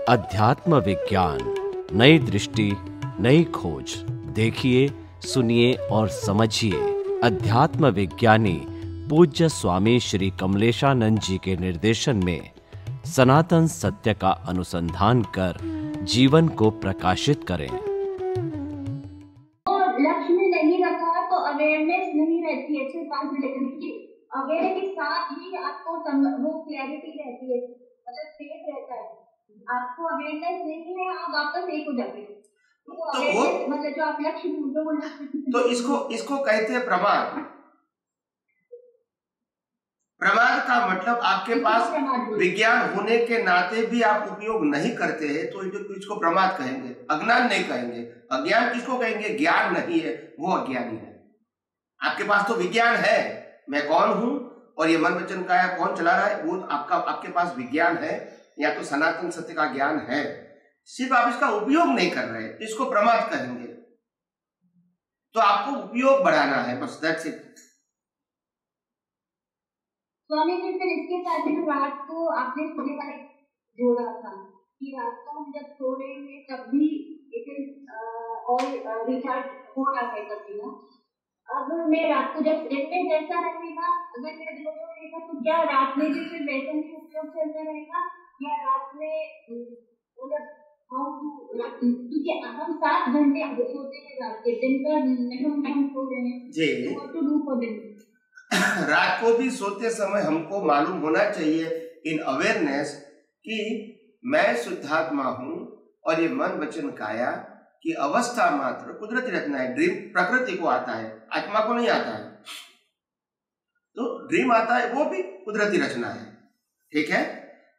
अध्यात्म विज्ञान, नई दृष्टि, नई खोज। देखिए, सुनिए और समझिए। अध्यात्म विज्ञानी पूज्य स्वामी श्री कमलेशानंद जी के निर्देशन में सनातन सत्य का अनुसंधान कर जीवन को प्रकाशित करें। लक्ष्य में नहीं रखा तो अवेयरनेस नहीं रहती है, सिर्फ पास की अवेयर के साथ ही आपको वो क्लैरिटी रहती है, मतलब सेफ रहता है। आपको अवेयरनेस नहीं है, आप वापस एक हो जाते हैं। तो मतलब जो आप लक्ष्य तो इसको कहते हैं प्रमाद। प्रमाद का मतलब आपके पास विज्ञान होने के नाते भी आप उपयोग नहीं करते हैं, तो इसको प्रमाद कहेंगे, अज्ञान नहीं कहेंगे। अज्ञान किसको कहेंगे? ज्ञान नहीं है, वो अज्ञानी है। आपके पास तो विज्ञान है, मैं कौन हूं और ये मन वचन काया कौन चला रहा है, वो आपके पास विज्ञान है, या तो सनातन सत्य का ज्ञान है, सिर्फ आप इसका उपयोग नहीं कर रहे, इसको प्रमाद कहेंगे। तो आपको उपयोग बढ़ाना है, बस दैट्स इट। स्वामी जी, फिर इसके साथ में रात को आपने सोने वाले जोड़ा था कि रात को हम जब सो रहे हैं तब भी और रिचार्ज हो रहा है कभी ना। अब मैं रात को जब दिन में जैसा रहेगा, अगर मेरा जो रहेगा, तो क्या रात में भी फिर वैसा ही उपयोग चलता रहेगा, या रात में मतलब क्योंकि हम 7 घंटे सोते हैं रात के, दिन का हम सो रहे हैं जी, तो डू फॉर दिन। रात को भी सोते समय हमको मालूम होना चाहिए इन अवेयरनेस कि मैं शुद्धात्मा हूं और ये मन वचन काया की अवस्था मात्र कुदरती रचना है। ड्रीम प्रकृति को आता है, आत्मा को नहीं आता है। तो ड्रीम आता है, वो भी कुदरती रचना है, ठीक है।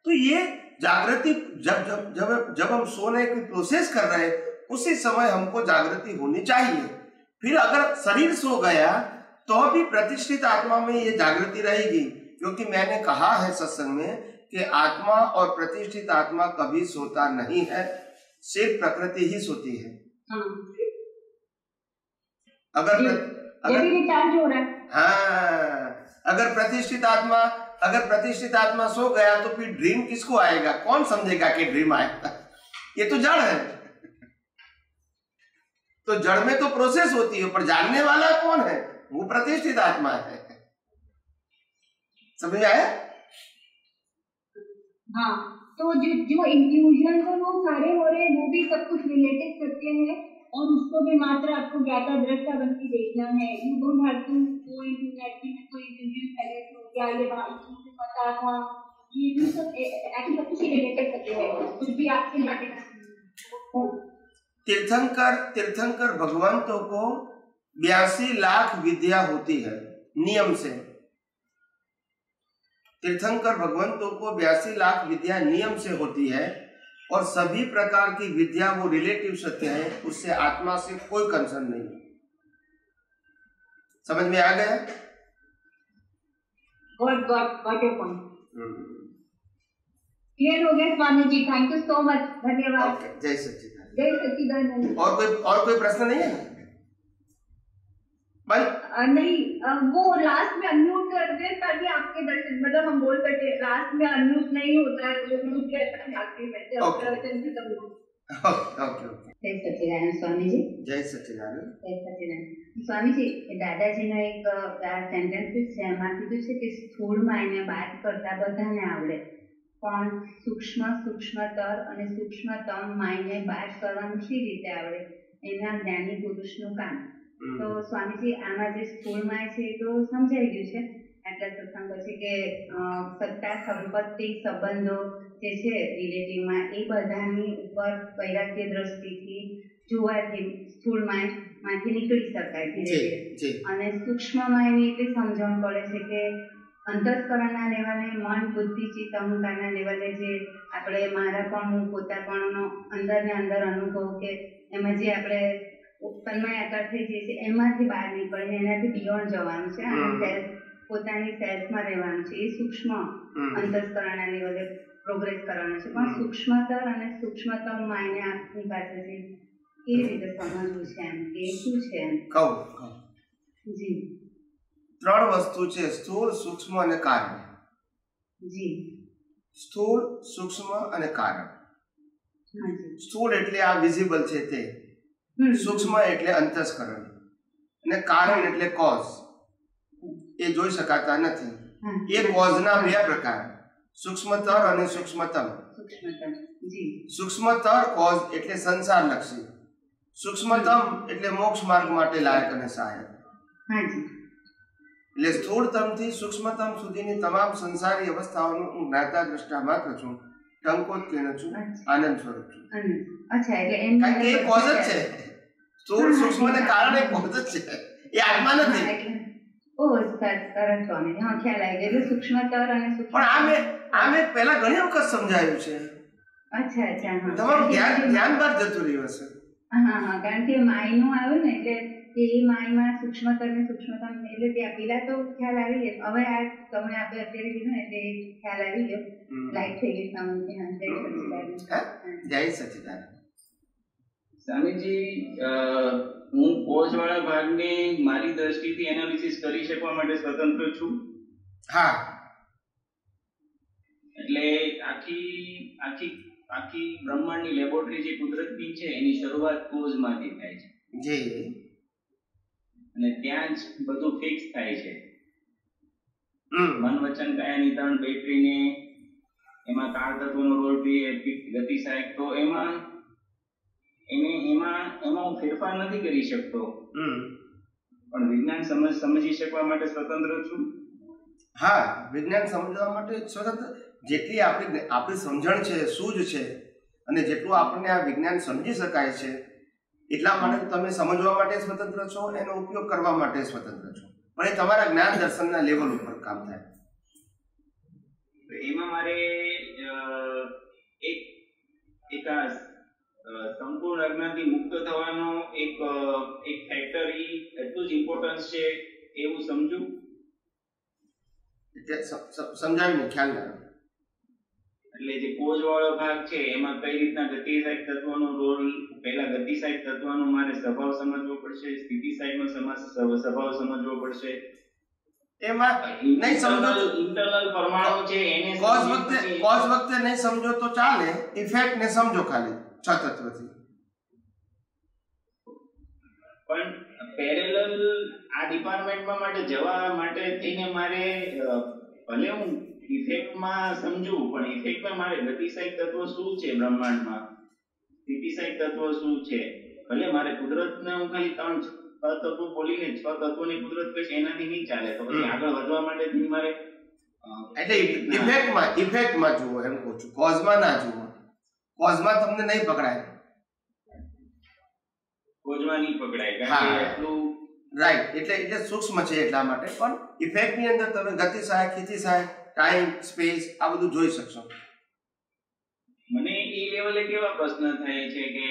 तो ये जागृति जब हम सोने की प्रोसेस कर रहे हैं, उसी समय हमको जागृति होनी चाहिए। फिर अगर शरीर सो गया तो भी प्रतिष्ठित आत्मा में ये जागृति रहेगी, क्योंकि मैंने कहा है सत्संग में कि आत्मा और प्रतिष्ठित आत्मा कभी सोता नहीं है, सिर्फ प्रकृति ही सोती है। अगर प्रतिष्ठित आत्मा सो गया तो फिर ड्रीम किसको आएगा? कौन समझेगा कि ड्रीम आएगा? ये तो जड़ है। तो जड़ में तो प्रोसेस होती है, पर जानने वाला कौन है? वो प्रतिष्ठित आत्मा है। समझ आया? हाँ, तो जो इंट्यूजन है वो सारे हो रहे हैं, वो भी सब कुछ रिलेटेड सत्य है, और उसको भी मात्र आपको ज्ञाता दृष्टा बन के देखना है। You don't have to go into that कि कोई इंट्यूजन पहले हो गया, ये बात मुझे पता था, ये भी सब एक्चुअली सब कुछ रिलेटेड सत्य है, कुछ भी आपके रिलेटेड। तीर्थंकर भगवंतों को 82 लाख विद्या होती है नियम से। तीर्थंकर भगवंतों को 82 लाख विद्या नियम से होती है, और सभी प्रकार की विद्या वो रिलेटिव सत्य है, उससे आत्मा से कोई कंसर्न नहीं। समझ में आ गया? Got your point. क्लियर हो गया Swami ji, thank you so much, धन्यवाद। जय सच्चिदानंद। जय सच्चिदानंद। और कोई प्रश्न नहीं है भाई? नहीं, वो लास्ट में अनम्यूट कर दे ताकि आपके दर्शन, मतलब हम बोल सकते, लास्ट में अनम्यूट नहीं होता है, तो म्यूट रहता है आखिरी में जब प्रवचन खत्म हो। ओके। जय सच्चिदानंद स्वामी जी। जय सच्चिदानंद। जय सच्चिदानंद स्वामी जी। दादाजीનો એક સેન્ટેન્સ છે, એમાં કીધું છે કે સ્થૂળ માયને વાત કરતા બધાને આવડે, પણ સૂક્ષ્મતર અને સૂક્ષ્મતમ માયને વાત કરવાનું શી રીતે આવડે, એના જ્ઞાની પુરુષનું કામ। તો સ્વામીજી, આમાં જે સ્થૂળ માય છે એ તો સમજાઈ ગયું છે આટલા સત્સંગ પછી કે સત્તા, સંપત્તિ, સંબંધો જે છે રિલેટિવમાં, એ બધાની ઉપર વૈરાગ્ય દ્રષ્ટિથી જોવાથી સ્થૂળ માયમાંથી નીકળી શકાય ધીરે ધીરે। અને સૂક્ષ્મ માયની એટલી સમજણ પડે છે કે અંતસ્કરણના લેવલે મન, બુદ્ધિ, ચિત્ત, અહંકારના લેવલે જે આપણે મારાપણું, પોતાપણુનો અંદરને અંદર અનુભવ કે એમાં જે આપણે તન્મયાકાર થઈ જઈએ છીએ, એમાંથી બહાર નીકળીને એનાથી બિયોન્ડ જવાનું છે અને સેલ્ફ, પોતાની સેલ્ફમાં રહેવાનું છે। એ સૂક્ષ્મ અંતસ્કરણના લેવલે પ્રોગ્રેસ કરવાનો છે, પણ સૂક્ષ્મતર અને સૂક્ષ્મતમ માયને આપની પાસેથી કેવી રીતે સમજવું છે, એમ કે શું છે એમ કહું જી? 3 વસ્તુ છે, સ્થૂળ, સૂક્ષ્મ અને કારણ જી। સ્થૂળ, સૂક્ષ્મ અને કારણ। હાજી. સ્થૂળ એટલે આ વિઝિબલ છે તે, સૂક્ષ્મ એટલે અંતસ્કરણ, અને કારણ એટલે કોઝ, એ જોઈ શકાતા નથી. એ કોઝના બે પ્રકાર, સૂક્ષ્મતર અને સૂક્ષ્મતમ. સૂક્ષ્મતમ. જી. સૂક્ષ્મતર કોઝ એટલે સંસારલક્ષી, સૂક્ષ્મતમ એટલે મોક્ષ માર્ગ માટે લાયક અને સહાયક. હાજી. એટલે સ્થૂળતમથી સૂક્ષ્મતમ સુધીની તમામ સંસારી અવસ્થાઓનું હું જ્ઞાતા દ્રષ્ટા માત્ર છું, ટંકોત્કીર્ણ છું, આનંદ સ્વરૂપ છું. અચ્છા, એટલે એમ કારણ કે એ કોઝ જ છે. સ્થૂળ સૂક્ષ્મ ને કારણે કોઝ જ છે, એ આત્મા નથી. સરસ સ્વામી, હા ખ્યાલ આવી ગયો. એટલે સૂક્ષ્મતર અને પણ આ મેં પહેલા ઘણી વખત સમજાયું છે. અચ્છા અચ્છા, હા. તમારું ધ્યાન બહાર જતું રહ્યું હશે. હા, કારણ કે માયનું આવ્યું ને, એટલે એ માયમાં સૂક્ષ્મતર ને સૂક્ષ્મતમ, એટલે ત્યાં પેલા તો ખ્યાલ આવી ગયો. હવે આ તમે આપણે અત્યારે કીધું ને એટલે ખ્યાલ આવી ગયો, લાઈટ થઈ ગઈ સામે. જય સચિદાનંદ. સ્વામીજી, હું કોઝ વાળા ભાગને મારી દ્રષ્ટિથી એનાલિસિસ કરી શકવા માટે સ્વતંત્ર છું. હા, એટલે આખી બ્રહ્માંડની લેબોરેટરી જે કુદરતની છે એની શરૂઆત કોઝમાંથી થાય છે. જી. અને ત્યાં જ બધું ફિક્સ થાય છે. મન વચન કાયાની ત્રણ બેટરીને એમાં કાળ તત્વનો રોલ બી ગતિ સહાયક, તો એમાં હું ફેરફાર નથી કરી શકતો, પણ વિજ્ઞાન સમજી શકવા માટે સ્વતંત્ર છું. હા, વિજ્ઞાન સમજવા માટે સ્વતંત્ર. જેટલી આપણી સમજણ છે, સૂઝ છે, અને જેટલું આપણને આ વિજ્ઞાન સમજી શકાય છે, એટલા માટે તમે સમજવા માટે સ્વતંત્ર છો, એનો ઉપયોગ કરવા માટે સ્વતંત્ર છો. પણ એ તમારા જ્ઞાન દર્શનના લેવલ ઉપર કામ થાય. એમાં મારે એક સંપૂર્ણ અજ્ઞાનથી મુક્ત થવાનો એક ફેક્ટર એટલું જ ઇમ્પોર્ટન્સ છે એવું સમજુ. એટલે સમજાવીને ખ્યાલ ના. એટલે જે કોઝ વાળો ભાગ છે એમાં કઈ રીતના ગતિસાયક તત્વનો રોલ, પહેલા ગતિસાયક તત્વનો મારે સ્વભાવ સમજવો પડશે, સ્થિતિ સાયકનો સ્વભાવ સમજવો પડશે. એમાં નહીં સમજો તો ઇન્ટરનલ પરમાણુ છે એને કોઝ વખતે નહીં સમજો તો ચાલે, ઇફેક્ટ ને સમજો ખાલી 6 તત્વથી. પણ પેરેલલ આ ડિપાર્ટમેન્ટમાં માટે જવા માટે થઈને મારે ભલે હું ઇફેક્ટમાં સમજુ, પણ ઇફેક્ટમાં મારે ગતિસાયક તત્વ શું છે બ્રહ્માંડમાં, સ્થિતિસાયક તત્વ શું છે, ભલે મારે કુદરતને હું ખાલી 3 તત્વો બોલીને 6 તત્વોની કુદરત કહીશ એનાથી નહીં ચાલે. તો પછી આગળ વધવા માટે મારે એટલે ઇફેક્ટમાં જુઓ એમ કહું છું, કોઝમાં ના જુઓ. કોઝમાં તમને નહીં પકડાય, કોઝમાં નહીં પકડાય, કારણ કે એટલું રાઈટ. એટલે સૂક્ષ્મ છે એટલા માટે. પણ ઇફેક્ટની અંદર તમે ગતિ સહાયક, સ્થિતિ સહાયક, ટાઈમ, સ્પેસ આ બધું જોઈ શકશો. મને એ લેવલે કેવા પ્રશ્ન થાય છે કે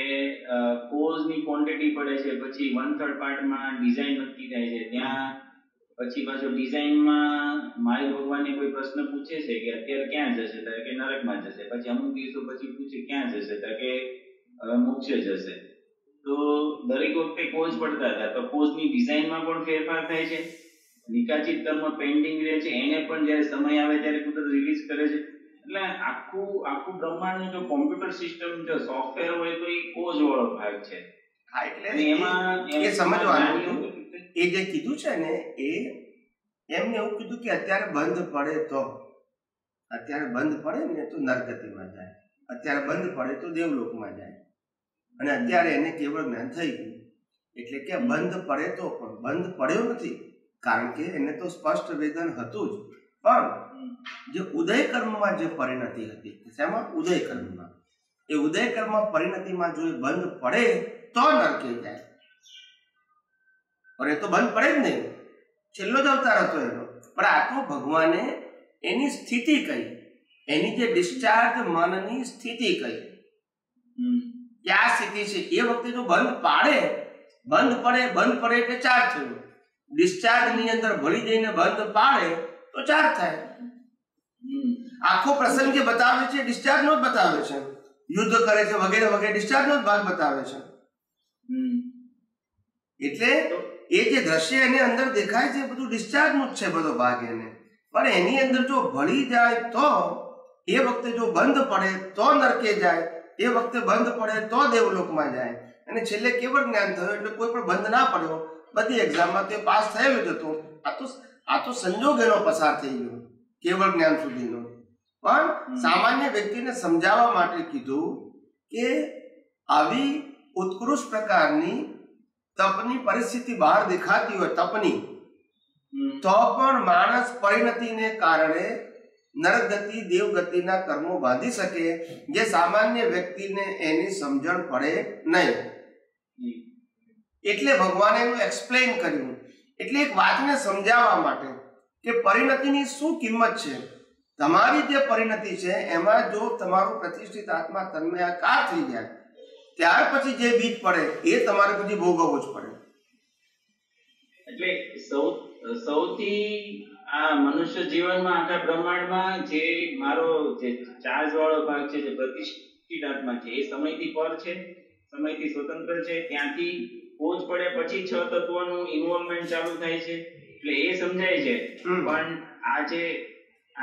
કોઝની ક્વોન્ટિટી પડે છે, પછી 1/3 પાર્ટમાં ડિઝાઇન નક્કી થાય છે, ત્યાં પછી પાછો ડિઝાઇનમાં માય ભગવાનને કોઈ પ્રશ્ન પૂછે છે કે અત્યારે ક્યાં જશે, તો કે નરકમાં જશે. પછી અમુક દિવસો પછી પૂછે ક્યાં જશે, તો કે મોક્ષે જશે. તો દરેક વખતે કોઝ પડતા હતા, તો કોઝની ડિઝાઇનમાં પણ ફેરફાર થાય છે. નિકાચિત કર્મ પેન્ડિંગ રહે છે, એને પણ જ્યારે સમય આવે ત્યારે કુદરત રિલીઝ કરે છે. એટલે આખું બ્રહ્માંડનું જો કોમ્પ્યુટર સિસ્ટમ જો સોફ્ટવેર હોય તો એ કોઝ વાળો ભાગ છે. હા, એટલે એ સમજવાનું. એ જે કીધું છે ને, એ એમને એવું કીધું કે અત્યારે બંધ પડે ને તો નરગતિમાં જાય, અત્યારે બંધ પડે તો દેવલોકમાં જાય, અને અત્યારે એને કેવળ જ્ઞાન થઈ ગયું. એટલે કે બંધ પડે તો પણ બંધ પડ્યો નથી, કારણ કે એને તો સ્પષ્ટ વેદન હતું જ. પણ જે ઉદય કર્મમાં જે પરિણતિ હતી, શેમાં? ઉદય કર્મમાં. એ ઉદય કર્મ પરિણતિમાં જો બંધ પડે તો નરકે જાય. પણ એ તો બંધ પડે જ નહીં, છેલ્લો જ અવતાર હતો એનો. પણ આ તો ભગવાને એની સ્થિતિ કહી, એની જે ડિસ્ચાર્જ મનની સ્થિતિ કહી કે આ સ્થિતિ છે. એ વખતે જો બંધ પડે એટલે ચાર્જ થયું. ડિસ્ચાર્જ ની અંદર ભળી જઈને બંધ પાડે તો ચાર્જ થાય. આખો પ્રસંગ જે બતાવે છે ડિસ્ચાર્જ નો જ બતાવે છે. યુદ્ધ કરે છે વગેરે વગેરે, ડિસ્ચાર્જ નો જ ભાગ બતાવે છે. એટલે એ જે દ્રશ્ય એની અંદર દેખાય છે બધું ડિસ્ચાર્જ નું જ છે, બધો ભાગ એને. પણ એની અંદર જો ભળી જાય તો, એ વખતે જો બંધ પડે તો નરકે જાય, એ વખતે બંધ પડે તો દેવલોકમાં જાય, અને છેલ્લે કેવળ જ્ઞાન થયું એટલે કોઈ પણ બંધ ના પડ્યો, બધી એક્ઝામમાં તે પાસ થયેલો જ હતો. આ તો સંજોગ એનો પસાર થઈ ગયો કેવળ જ્ઞાન સુધીનો. પણ સામાન્ય વ્યક્તિને સમજાવવા માટે કીધું કે આવી ઉત્કૃષ્ટ પ્રકારની તપની પરિસ્થિતિ બહાર દેખાતી હોય તપની, તો પણ માણસ પરિણતિને કારણે નરગતિ દેવગતિના કર્મો બાંધી શકે, જે સામાન્ય વ્યક્તિને એની સમજણ પડે નહીં. એટલે ભગવાને એનું એક્સપ્લેન કર્યું. એટલે એક વાતને સમજાવવા માટે કે પરિણતિની શું કિંમત છે. તમારી જે પરિણતિ છે એમાં જો તમારું પ્રતિષ્ઠિત આત્મા તન્મયાકાર થઈ જાય, ત્યાર પછી જે બીજ પડે એ તમારે પછી ભોગવવું જ પડે. એટલે સૌથી આ મનુષ્ય જીવનમાં આખા બ્રહ્માંડમાં જે મારો જે ચાર્જ વાળો ભાગ છે, જે પ્રતિષ્ઠિત આત્મા છે, એ સમયથી પર છે, સમયથી સ્વતંત્ર છે. ત્યાંથી પોજ પડે પછી 6 તત્વોનું ઇન્વોલ્વમેન્ટ ચાલુ થાય છે, એટલે એ સમજાય છે. પણ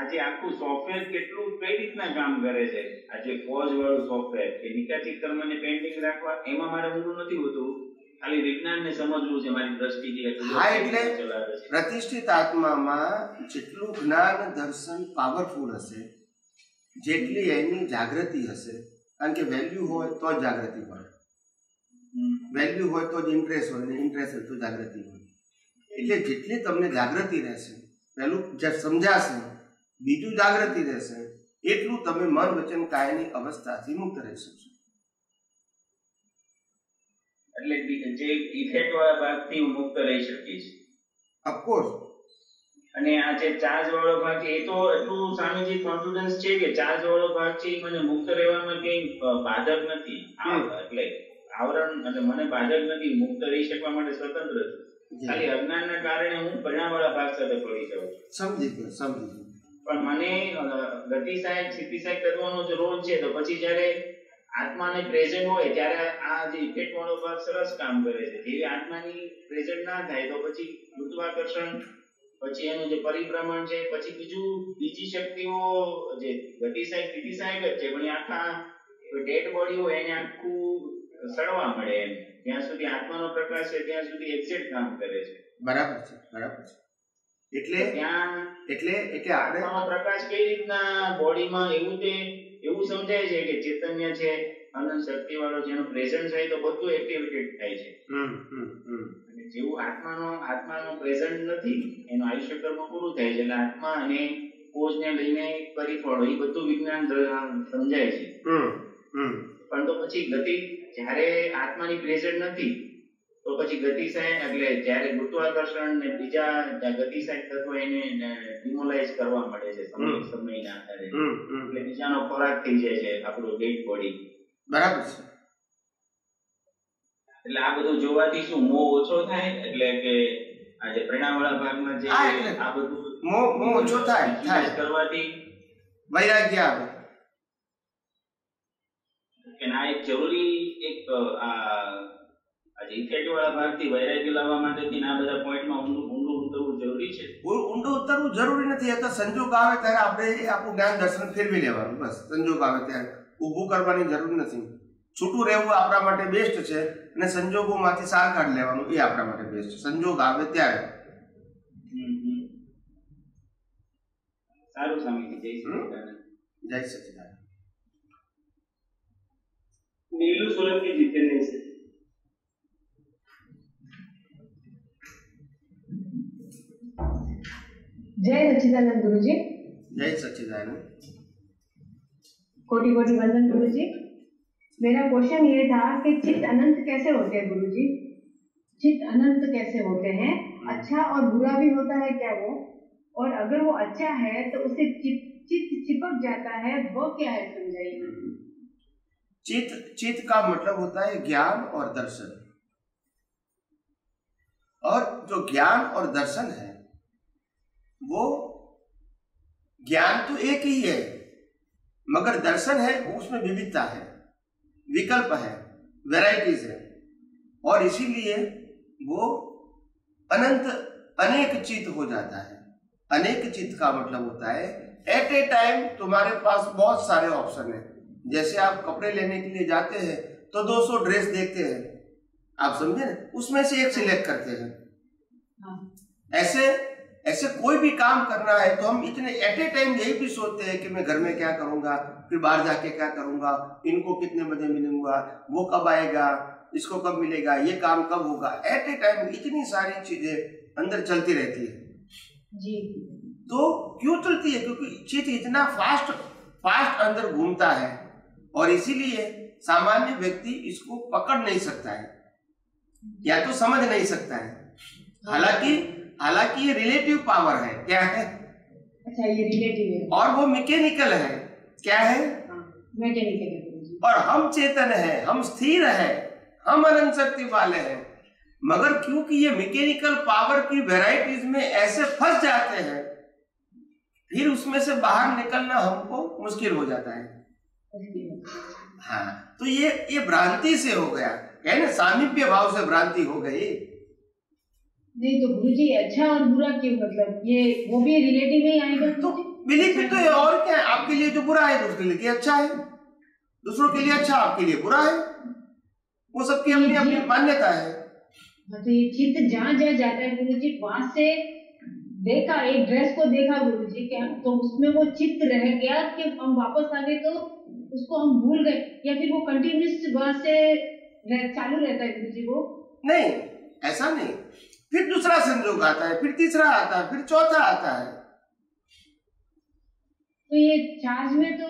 આજે આખું સોફ્ટવેર કેટલું કઈ રીતના કામ કરે છે, આજે પોજ વાળું સોફ્ટવેર કે નિકાચિત કર્મને પેન્ડિંગ રાખવા, એમાં મારે ઊંડું નથી હોતું, ખાલી વિજ્ઞાનને સમજવું છે મારી દ્રષ્ટિથી. હા, એટલે પ્રતિષ્ઠિત આત્મામાં જેટલું જ્ઞાન દર્શન પાવરફુલ હશે, જેટલી એની જાગૃતિ હશે, કારણ કે વેલ્યુ હોય તો જ જાગૃતિ પડે, વેલ્યુ હોય તો જ ઇન્ટરેસ્ટ હોય, ને ઇન્ટરેસ્ટ હોય તો જાગૃતિ હોય. એટલે જેટલી તમને જાગૃતિ રહેશે, પહેલું સમજાશે, બીજું જાગૃતિ રહેશે, એટલું તમે મન વચન કાયની અવસ્થાથી મુક્ત રહી શકશો. એટલે જે ઇફેક્ટ વાળા ભાગથી હું મુક્ત રહી શકીશ, ઓફકોર્સ. અને આ જે ચાર્જ વાળો ભાગ છે, એ તો એટલું સ્વામીજી કોન્ફિડન્સ છે કે ચાર્જ વાળો ભાગ છે મને મુક્ત રહેવામાં કઈ બાધક નથી. એટલે આવરણ એટલે મને બાધક નથી, મુક્ત રહી શકવા માટે સ્વતંત્ર છું. ખાલી અજ્ઞાનના કારણે હું પરિણામ વાળા ભાગ સાથે પડી જાઉં. સમજી ગયો. પણ મને ગતિ સહાયક સ્થિતિ સહાયક તત્વોનો જો રોલ છે, તો પછી જ્યારે આત્માને પ્રેઝન્ટ હોય ત્યારે આ જે ઇફેક્ટ વાળો ભાગ સરસ કામ કરે છે. જેવી આત્માની પ્રેઝન્ટ ના થાય તો પછી ગુરુત્વાકર્ષણ, પછી એનું જે પરિભ્રમણ છે, પછી બીજી શક્તિઓ જે ગતિ સહાયક સ્થિતિ સહાયક જ છે, પણ આખા ડેડ બોડી હોય એને આખું સડવા મળે. એમ જ્યાં સુધી આત્માનો પ્રકાશ છે ત્યાં સુધી એક્ઝેક્ટ કામ કરે છે. બરાબર છે. એટલે આત્માનો પ્રકાશ કઈ રીતના બોડીમાં એવું સમજાય છે કે ચૈતન્ય છે, અનંત શક્તિ વાળો, જેનો પ્રેઝન્ટ થાય તો બધું એક્ટિવેટેડ થાય છે. અને જેવું આત્માનો પ્રેઝન્ટ નથી, એનું આયુષ્ય કર્મ પૂરું થાય છે, એટલે આત્મા અને કોઝને લઈને પરિફળો એ બધું વિજ્ઞાન સમજાય છે. પણ તો પછી ગતિ, જ્યારે આત્માની પ્રેઝન્ટ નથી તો પછી ગતિ સહાયક, એટલે જ્યારે ગુરુત્વાકર્ષણ ને બીજા ગતિ સહાયક તત્વો એને ડિમોલાઇઝ કરવા મળે છે સમયના આધારે, એટલે બીજાનો ખોરાક થઈ જાય છે આપણું ડેડ બોડી. બરાબર છે. એટલે આ બધું જોવાથી શું મોહ ઓછો થાય, એટલે કે આ જે પરિણામવાળા ભાગમાં જે આ બધું મોહ ઓછો થાય કરવાથી વૈરાગ્ય આવે. કે આ એક જરૂરી એક આજે ઇફેક્ટ વાળા ભાગથી વૈરાગ્ય લાવવા માટે આ બધા પોઈન્ટમાં ઊંડું ઉતરવું જરૂરી છે. ઊંડું ઉતરવું જરૂરી નથી. એ તો સંજોગ આવે ત્યારે આપણે આપણું જ્ઞાન દર્શન ફેરવી લેવાનું, બસ. સંજોગ આવે ત્યારે ઊભું કરવાની જરૂર નથી. છૂટું રહેવું આપણા માટે બેસ્ટ છે, અને સંજોગોમાંથી સાર કાઢી લેવાનું એ આપણા માટે બેસ્ટ છે. સંજોગ આવે ત્યારે. સારું સ્વામીજી, જય સચિદાનંદ. नीलू सोलंकी जितेंद्र से जय सच्चिदानंद गुरु जी। जय सच्चिदानंद। कोटि कोटि वंदन गुरु जी। मेरा क्वेश्चन ये था कि चित्त अनंत कैसे होते हैं गुरु जी? चित्त अनंत कैसे होते हैं? अच्छा और बुरा भी होता है क्या वो? और अगर वो अच्छा है तो उसे चित्त चिपक जाता है, वो क्या है समझाइए। चित्त का मतलब होता है ज्ञान और दर्शन, और जो ज्ञान और दर्शन है वो ज्ञान तो एक ही है, मगर दर्शन है उसमें विविधता है, विकल्प है, वैरायटीज है, और इसीलिए वो अनंत अनेक चित्त हो जाता है। अनेक चित्त का मतलब होता है एट ए टाइम तुम्हारे पास बहुत सारे ऑप्शन है, जैसे आप कपड़े लेने के लिए जाते हैं तो 200 ड्रेस देखते हैं, आप समझे ना, उसमें से एक सिलेक्ट करते हैं। ऐसे कोई भी काम करना है तो हम इतने एट ए टाइम यही भी सोचते हैं कि मैं घर में क्या करूंगा, फिर बाहर जाके क्या करूंगा, इनको कितने बजे मिलूंगा, वो कब आएगा, इसको कब मिलेगा, ये काम कब होगा। एट ए टाइम इतनी सारी चीजें अंदर चलती रहती है जी। तो क्यों चलती है? क्योंकि चित्त इतना फास्ट अंदर घूमता है और इसीलिए सामान्य व्यक्ति इसको पकड़ नहीं सकता है या तो समझ नहीं सकता है। हालांकि ये रिलेटिव पावर है। क्या है? अच्छा, ये रिलेटिव है और वो मैकेनिकल है। क्या है? मैकेनिकल है। और हम चेतन है, हम स्थिर है, हम अनंत शक्ति वाले हैं। मगर क्योंकि ये मैकेनिकल पावर की वैरायटीज में ऐसे फंस जाते हैं, फिर उसमें से बाहर निकलना हमको मुश्किल हो जाता है। हाँ, तो ये भ्रांति से हो गया, है ना, सामीप्य भाव से भ्रांति हो गई। नहीं तो गुरुजी अच्छा और बुरा क्यों, मतलब ये वो भी रिलेटिव में ही आएगा? तो बिलीफ भी तो है, और क्या है? आपके लिए जो बुरा है दूसरे के लिए अच्छा है, दूसरों के लिए अच्छा, आपके लिए बुरा है। वो सबकी अपनी अपनी मान्यता है। तो ये चित्त जहाँ जहाँ जाता है गुरुजी, वहां से देखा, एक ड्रेस को देखा गुरुजी, क्या तो उसमें वो चित्त रह गया कि हम वापस आ गए तो उसको हम भूल गए, या फिर वो कंटिन्यूस वहां से चालू रहता है गुरुजी? वो नहीं, ऐसा नहीं। फिर दूसरा संयोग आता है, फिर तीसरा आता है, फिर चौथा आता है। तो ये चार्ज में तो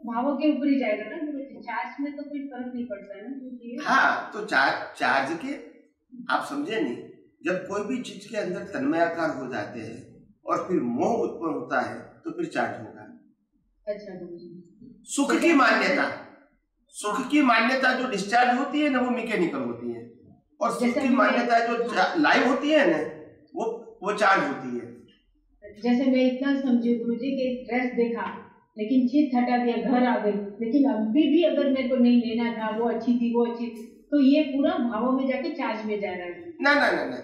भावों के ऊपर ही जाएगा ना गुरुजी, चार्ज में तो कोई फर्क नहीं पड़ता है ना? हाँ, तो चार्ज के आप समझे नहीं, जब कोई भी चीज के अंदर तन्मयाकार हो जाते हैं और फिर मोह उत्पन्न होता है तो फिर चार्ज होगा। अच्छा गुरुजी। सुख की मान्यता जो डिस्चार्ज होती है ना, वो मैकेनिकल होती है, और सुख की मान्यता जो लाइव होती है ना, वो चार्ज होती है। जैसे मैं इतना समझी गुरुजी कि ड्रेस देखा लेकिन चित्त हटा दिया, घर आ गई, लेकिन अभी भी अगर मेरे को नहीं लेना था, वो अच्छी थी, वो अच्छी, तो ये पूरा भावों में जाके चार्ज में जा रहा है। ना,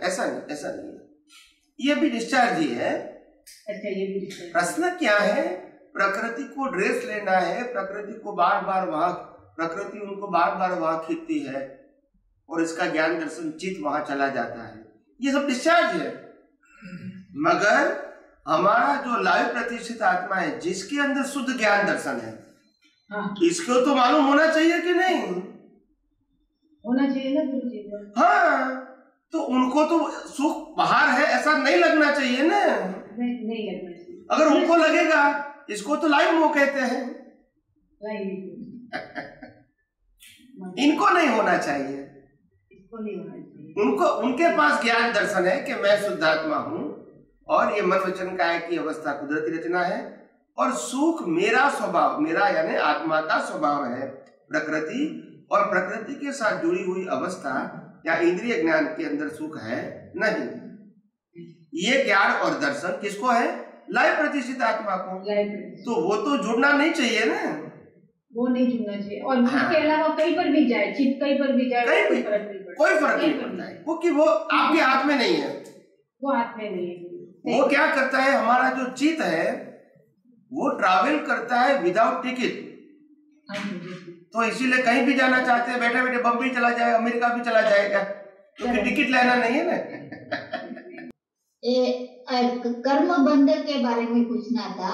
ऐसा नहीं है, ये भी डिस्चार्ज ही है। अच्छा, ये भी डिस्चार्ज। प्रश्न क्या है? प्रकृति को ड्रेस लेना है, प्रकृति को प्रकृति उनको बार बार वहां खींचती है और इसका ज्ञान दर्शन चित्त वहां चला जाता है, ये सब डिस्चार्ज है। मगर हमारा जो लाइव प्रतिष्ठित आत्मा है, जिसके अंदर शुद्ध ज्ञान दर्शन है, हाँ, इसको तो मालूम होना चाहिए कि नहीं? होना चाहिए ना गुरुजी। हाँ, तो उनको तो सुख बाहर है ऐसा नहीं लगना चाहिए ना। नहीं लगना चाहिए। अगर उनको लगेगा, इसको तो लाइव मोह कहते हैं, इनको नहीं होना चाहिए। उनको, उनके पास ज्ञान दर्शन है कि मैं शुद्धात्मा हूं और ये मन वचन काया की अवस्था कुदरती रचना है, और सुख मेरा स्वभाव, मेरा यानी आत्मा का स्वभाव है प्रकृति, और प्रकृति के साथ जुड़ी हुई अवस्था या इंद्रिय ज्ञान के अंदर सुख है नहीं। ये ज्ञान और दर्शन किसको है? लाइव प्रतिष्ठित आत्मा को। तो वो तो जुड़ना नहीं चाहिए ना, वो नहीं जुड़ना चाहिए। और इसके अलावा कहीं पर भी जाए, चित्त कहीं पर भी जाए, कोई फर्क नहीं पड़ता है, क्योंकि वो आपके हाथ में नहीं है। वो हाथ में नहीं है। वो क्या करता है, हमारा जो चित्त है वो ट्रैवल करता है विदाउट टिकट। तो इसीलिए कहीं भी जाना चाहते हैं, बैठे बैठे बम्बई चला जाएगा, अमेरिका भी चला जाएगा, क्योंकि टिकट लेना नहीं है ना। कर्म बंध के बारे में पूछना था।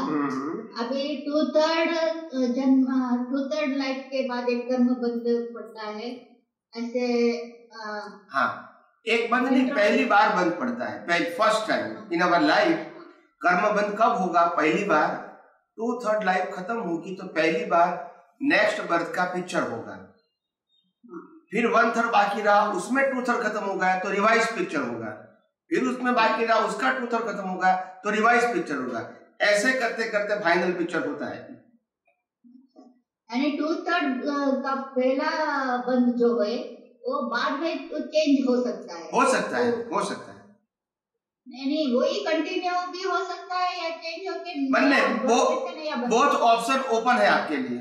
अभी 2/3 लाइफ के बाद एक कर्म बंध पड़ता है, ऐसे हाँ, एक बंध नहीं, पहली बार बंद पड़ता है, first time in our life. कर्म बंध कब होगा? पहली बार 2/3 लाइफ खत्म होगी तो पहली बार नेक्स्ट बर्थ का पिक्चर होगा। फिर 1/3 बाकी रहा, उसमें 2/3 खत्म हो गया तो रिवाइज पिक्चर होगा। फिर उसमें बाकी रहा, उसका 2/3 खत्म होगा तो रिवाइज पिक्चर होगा। ऐसे करते करते फाइनल पिक्चर होता है। यानी 2/3 का पहला बंद जो है वो बाद में तो चेंज हो सकता है। हो सकता है। नहीं, वही कंटिन्यू भी हो सकता है या चेंज होके बोथ ऑप्शन ओपन है आपके लिए।